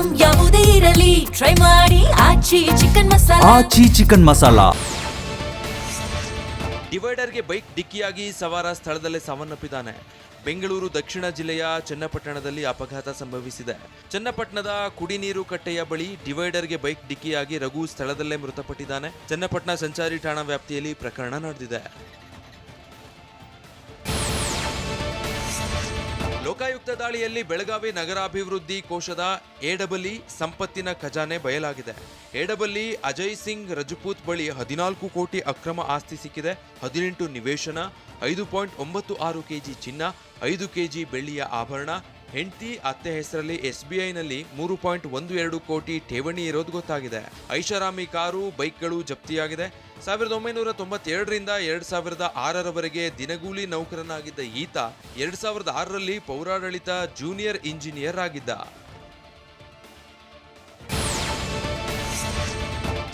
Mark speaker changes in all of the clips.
Speaker 1: Item ಯಾವುದೇ ಇರಲಿ try ಮಾಡಿ ಆಚಿ ಚಿಕನ್ ಮಸಾಲಾ.
Speaker 2: ಡಿವೈಡರ್ಗೆ ಬೈಕ್ ಡಿಕ್ಕಿಯಾಗಿ ಸವಾರ ಸ್ಥಳದಲ್ಲೇ ಸಾವನ್ನಪ್ಪಿದ್ದಾನೆ. ಬೆಂಗಳೂರು ದಕ್ಷಿಣ ಜಿಲ್ಲೆಯ ಚನ್ನಪಟ್ಟಣದಲ್ಲಿ ಅಪಘಾತ ಸಂಭವಿಸಿದೆ. ಚನ್ನಪಟ್ಟಣದ ಕುಡಿನೀರು ಕಟ್ಟೆಯ ಬಳಿ ಡಿವೈಡರ್ಗೆ ಬೈಕ್ ಡಿಕ್ಕಿಯಾಗಿ ರಘು ಸ್ಥಳದಲ್ಲೇ ಮೃತಪಟ್ಟಿದ್ದಾನೆ. ಚನ್ನಪಟ್ಟಣ ಸಂಚಾರಿ ಠಾಣಾ ವ್ಯಾಪ್ತಿಯಲ್ಲಿ ಪ್ರಕರಣ ನಡೆದಿದೆ. ಲೋಕಾಯುಕ್ತ ದಾಳಿಯಲ್ಲಿ ಬೆಳಗಾವಿ ನಗರಾಭಿವೃದ್ಧಿ ಕೋಶದ ಎಡಬಲಿ ಸಂಪತ್ತಿನ ಖಜಾನೆ ಬಯಲಾಗಿದೆ. ಎಡಬಲಿ ಅಜಯ್ ಸಿಂಗ್ ರಜಪೂತ್ ಬಳಿ 14 ಕೋಟಿ ಅಕ್ರಮ ಆಸ್ತಿ ಸಿಕ್ಕಿದೆ. 18 ನಿವೇಶನ, 5.96 ಕೆಜಿ ಚಿನ್ನ, 5 ಕೆಜಿ ಬೆಳ್ಳಿಯ ಆಭರಣ, ಹೆಂಡತಿ ಅತ್ತೆ ಹೆಸರಲ್ಲಿ SBIನಲ್ಲಿ 3.12 ಕೋಟಿ ಠೇವಣಿ ಇರೋದು ಗೊತ್ತಾಗಿದೆ. ಐಷಾರಾಮಿ ಕಾರು, ಬೈಕ್ಗಳು ಜಪ್ತಿಯಾಗಿದೆ. 1992ರಿಂದ 2006ರವರೆಗೆ ದಿನಗೂಲಿ ನೌಕರನಾಗಿದ್ದ ಈತ 2006ರಲ್ಲಿ ಪೌರಾಡಳಿತ ಜೂನಿಯರ್ ಇಂಜಿನಿಯರ್ ಆಗಿದ್ದ.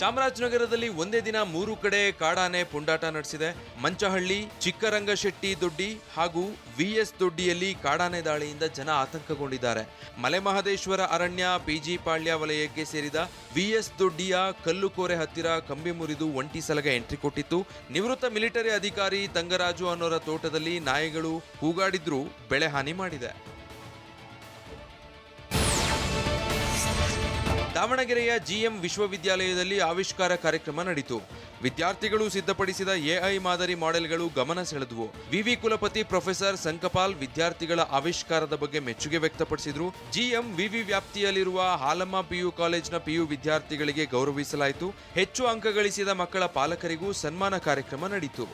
Speaker 2: ಚಾಮರಾಜನಗರದಲ್ಲಿ ಒಂದೇ ದಿನ 3 ಕಡೆ ಕಾಡಾನೆ ಪುಂಡಾಟ ನಡೆಸಿದೆ. ಮಂಚಹಳ್ಳಿ, ಚಿಕ್ಕರಂಗಶೆಟ್ಟಿ ದೊಡ್ಡಿ ಹಾಗೂ VS ದೊಡ್ಡಿಯಲ್ಲಿ ಕಾಡಾನೆ ದಾಳಿಯಿಂದ ಜನ ಆತಂಕಗೊಂಡಿದ್ದಾರೆ. ಮಲೆಮಹದೇಶ್ವರ ಅರಣ್ಯ PG ಪಾಳ್ಯ ವಲಯಕ್ಕೆ ಸೇರಿದ VS ದೊಡ್ಡಿಯ ಕಲ್ಲುಕೋರೆ ಹತ್ತಿರ ಕಂಬಿ ಮುರಿದು ಒಂಟಿ ಸಲಗ ಎಂಟ್ರಿ ಕೊಟ್ಟಿತ್ತು. ನಿವೃತ್ತ ಮಿಲಿಟರಿ ಅಧಿಕಾರಿ ತಂಗರಾಜು ಅನ್ನೋರ ತೋಟದಲ್ಲಿ ನಾಯಿಗಳು ಕೂಗಾಡಿದ್ರೂ ಬೆಳೆ ಹಾನಿ ಮಾಡಿದೆ. ದಾವಣಗೆರೆಯ GM ವಿಶ್ವವಿದ್ಯಾಲಯದಲ್ಲಿ ಆವಿಷ್ಕಾರ ಕಾರ್ಯಕ್ರಮ ನಡೆಯಿತು. ವಿದ್ಯಾರ್ಥಿಗಳು ಸಿದ್ಧಪಡಿಸಿದ AI ಮಾದರಿ ಮಾಡೆಲ್ಗಳು ಗಮನ ಸೆಳೆದವು. ವಿವಿ ಕುಲಪತಿ ಪ್ರೊಫೆಸರ್ ಸಂಕಪಾಲ್ ವಿದ್ಯಾರ್ಥಿಗಳ ಆವಿಷ್ಕಾರದ ಬಗ್ಗೆ ಮೆಚ್ಚುಗೆ ವ್ಯಕ್ತಪಡಿಸಿದರು. GM ವಿವಿ ವ್ಯಾಪ್ತಿಯಲ್ಲಿರುವ ಹಾಲಮ್ಮ PU ಕಾಲೇಜಿನ PU ವಿದ್ಯಾರ್ಥಿಗಳಿಗೆ ಗೌರವಿಸಲಾಯಿತು. ಹೆಚ್ಚು ಅಂಕ ಗಳಿಸಿದ ಮಕ್ಕಳ ಪಾಲಕರಿಗೂ ಸನ್ಮಾನ ಕಾರ್ಯಕ್ರಮ ನಡೆಯಿತು.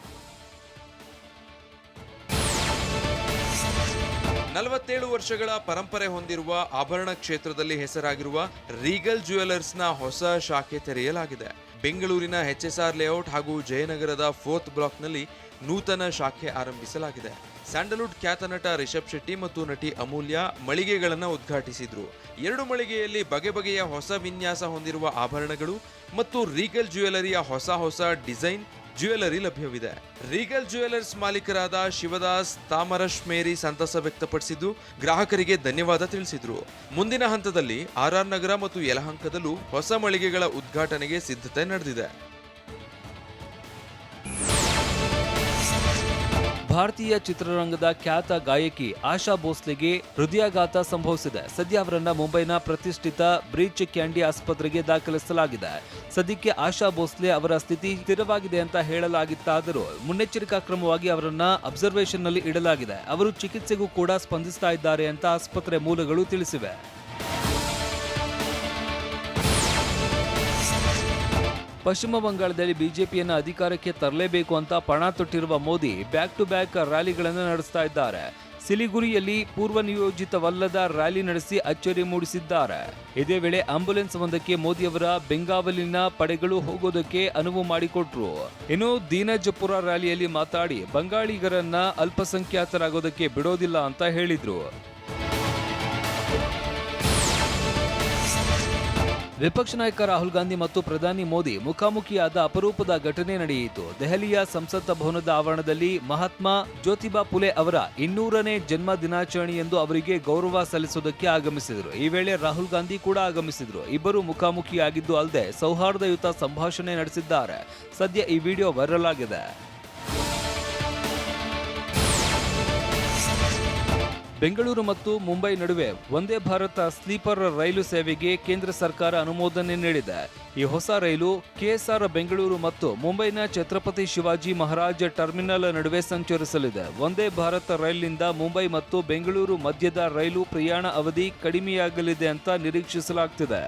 Speaker 2: 47 ವರ್ಷಗಳ ಪರಂಪರೆ ಹೊಂದಿರುವ ಆಭರಣ ಕ್ಷೇತ್ರದಲ್ಲಿ ಹೆಸರಾಗಿರುವ ರೀಗಲ್ ಜ್ಯುವೆಲರ್ಸ್ನ ಹೊಸ ಶಾಖೆ ತೆರೆಯಲಾಗಿದೆ. ಬೆಂಗಳೂರಿನ HSR ಲೇಔಟ್ ಹಾಗೂ ಜಯನಗರದ 4th ಬ್ಲಾಕ್ನಲ್ಲಿ ನೂತನ ಶಾಖೆ ಆರಂಭಿಸಲಾಗಿದೆ. ಸ್ಯಾಂಡಲ್ವುಡ್ ಖ್ಯಾತ ನಟ ರಿಷಬ್ ಶೆಟ್ಟಿ ಮತ್ತು ನಟಿ ಅಮೂಲ್ಯ ಮಳಿಗೆಗಳನ್ನು ಉದ್ಘಾಟಿಸಿದ್ರು. 2 ಮಳಿಗೆಯಲ್ಲಿ ಬಗೆ ಬಗೆಯ ಹೊಸ ವಿನ್ಯಾಸ ಹೊಂದಿರುವ ಆಭರಣಗಳು ಮತ್ತು ರೀಗಲ್ ಜ್ಯುವೆಲರಿಯ ಹೊಸ ಡಿಸೈನ್ ಜ್ಯುವೆಲರಿ ಲಭ್ಯವಿದೆ. ರೀಗಲ್ ಜ್ಯುವೆಲರ್ಸ್ ಮಾಲೀಕರಾದ ಶಿವದಾಸ್ ತಾಮರಶ್ ಮೇರಿ ಸಂತಸ ವ್ಯಕ್ತಪಡಿಸಿದ್ದು ಗ್ರಾಹಕರಿಗೆ ಧನ್ಯವಾದ ತಿಳಿಸಿದ್ರು. ಮುಂದಿನ ಹಂತದಲ್ಲಿ RR ನಗರ ಮತ್ತು ಯಲಹಂಕದಲ್ಲೂ ಹೊಸ ಮಳಿಗೆಗಳ ಉದ್ಘಾಟನೆಗೆ ಸಿದ್ಧತೆ ನಡೆದಿದೆ.
Speaker 3: ಭಾರತೀಯ ಚಿತ್ರರಂಗದ ಖ್ಯಾತ ಗಾಯಕಿ ಆಶಾ ಭೋಸ್ಲೆಗೆ ಹೃದಯಾಘಾತ ಸಂಭವಿಸಿದೆ. ಸದ್ಯ ಅವರನ್ನ ಮುಂಬೈನ ಪ್ರತಿಷ್ಠಿತ ಬ್ರೀಚ್ ಕ್ಯಾಂಡಿ ಆಸ್ಪತ್ರೆಗೆ ದಾಖಲಿಸಲಾಗಿದೆ. ಸದ್ಯಕ್ಕೆ ಆಶಾ ಭೋಸ್ಲೆ ಅವರ ಸ್ಥಿತಿ ಸ್ಥಿರವಾಗಿದೆ ಅಂತ ಹೇಳಲಾಗಿತ್ತಾದರೂ ಮುನ್ನೆಚ್ಚರಿಕಾ ಕ್ರಮವಾಗಿ ಅವರನ್ನ ಅಬ್ಸರ್ವೇಷನ್ ನಲ್ಲಿ ಇಡಲಾಗಿದೆ. ಅವರು ಚಿಕಿತ್ಸೆಗೂ ಕೂಡ ಸ್ಪಂದಿಸ್ತಾ ಇದ್ದಾರೆ ಅಂತ ಆಸ್ಪತ್ರೆ ಮೂಲಗಳು ತಿಳಿಸಿವೆ. ಪಶ್ಚಿಮ ಬಂಗಾಳದಲ್ಲಿ ಬಿಜೆಪಿಯನ್ನು ಅಧಿಕಾರಕ್ಕೆ ತರಲೇಬೇಕು ಅಂತ ಪಣ ತೊಟ್ಟಿರುವ ಮೋದಿ ಬ್ಯಾಕ್ ಟು ಬ್ಯಾಕ್ ರ್ಯಾಲಿಗಳನ್ನು ನಡೆಸ್ತಾ ಇದ್ದಾರೆ. ಸಿಲಿಗುರಿಯಲ್ಲಿ ಪೂರ್ವ ನಿಯೋಜಿತವಲ್ಲದ ರ್ಯಾಲಿ ನಡೆಸಿ ಅಚ್ಚರಿ ಮೂಡಿಸಿದ್ದಾರೆ. ಇದೇ ವೇಳೆ ಆಂಬ್ಯುಲೆನ್ಸ್ ಒಂದಕ್ಕೆ ಮೋದಿಯವರ ಬೆಂಗಾವಲಿನ ಪಡೆಗಳು ಹೋಗೋದಕ್ಕೆ ಅನುವು ಮಾಡಿಕೊಟ್ರು. ಇನ್ನು ದೀನಜಪುರ ರ್ಯಾಲಿಯಲ್ಲಿ ಮಾತಾಡಿ ಬಂಗಾಳಿಗರನ್ನ ಅಲ್ಪಸಂಖ್ಯಾತರಾಗೋದಕ್ಕೆ ಬಿಡೋದಿಲ್ಲ ಅಂತ ಹೇಳಿದ್ರು. ವಿಪಕ್ಷ ನಾಯಕ ರಾಹುಲ್ ಗಾಂಧಿ ಮತ್ತು ಪ್ರಧಾನಿ ಮೋದಿ ಮುಖಾಮುಖಿಯಾದ ಅಪರೂಪದ ಘಟನೆ ನಡೆಯಿತು. ದೆಹಲಿಯ ಸಂಸತ್ ಭವನದ ಆವರಣದಲ್ಲಿ ಮಹಾತ್ಮ ಜ್ಯೋತಿಬಾ ಫುಲೆ ಅವರ 200ನೇ ಜನ್ಮ ದಿನಾಚರಣೆಯೆಂದು ಅವರಿಗೆ ಗೌರವ ಸಲ್ಲಿಸುವುದಕ್ಕೆ ಆಗಮಿಸಿದರು. ಈ ವೇಳೆ ರಾಹುಲ್ ಗಾಂಧಿ ಕೂಡ ಆಗಮಿಸಿದ್ರು. ಇಬ್ಬರು ಮುಖಾಮುಖಿಯಾಗಿದ್ದು ಅಲ್ಲದೆ ಸೌಹಾರ್ದಯುತ ಸಂಭಾಷಣೆ ನಡೆಸಿದ್ದಾರೆ. ಸದ್ಯ ಈ ವಿಡಿಯೋ ವೈರಲ್ ಆಗಿದೆ. ಬೆಂಗಳೂರು ಮತ್ತು ಮುಂಬೈ ನಡುವೆ ವಂದೇ ಭಾರತ್ ಸ್ಲೀಪರ್ ರೈಲು ಸೇವೆಗೆ ಕೇಂದ್ರ ಸರ್ಕಾರ ಅನುಮೋದನೆ ನೀಡಿದೆ. ಈ ಹೊಸ ರೈಲು KSR ಬೆಂಗಳೂರು ಮತ್ತು ಮುಂಬೈನ ಛತ್ರಪತಿ ಶಿವಾಜಿ ಮಹಾರಾಜ್ ಟರ್ಮಿನಲ್ ನಡುವೆ ಸಂಚರಿಸಲಿದೆ. ವಂದೇ ಭಾರತ್ ರೈಲಿನಿಂದ ಮುಂಬೈ ಮತ್ತು ಬೆಂಗಳೂರು ಮಧ್ಯದ ರೈಲು ಪ್ರಯಾಣ ಅವಧಿ ಕಡಿಮೆಯಾಗಲಿದೆ ಅಂತ ನಿರೀಕ್ಷಿಸಲಾಗುತ್ತಿದೆ.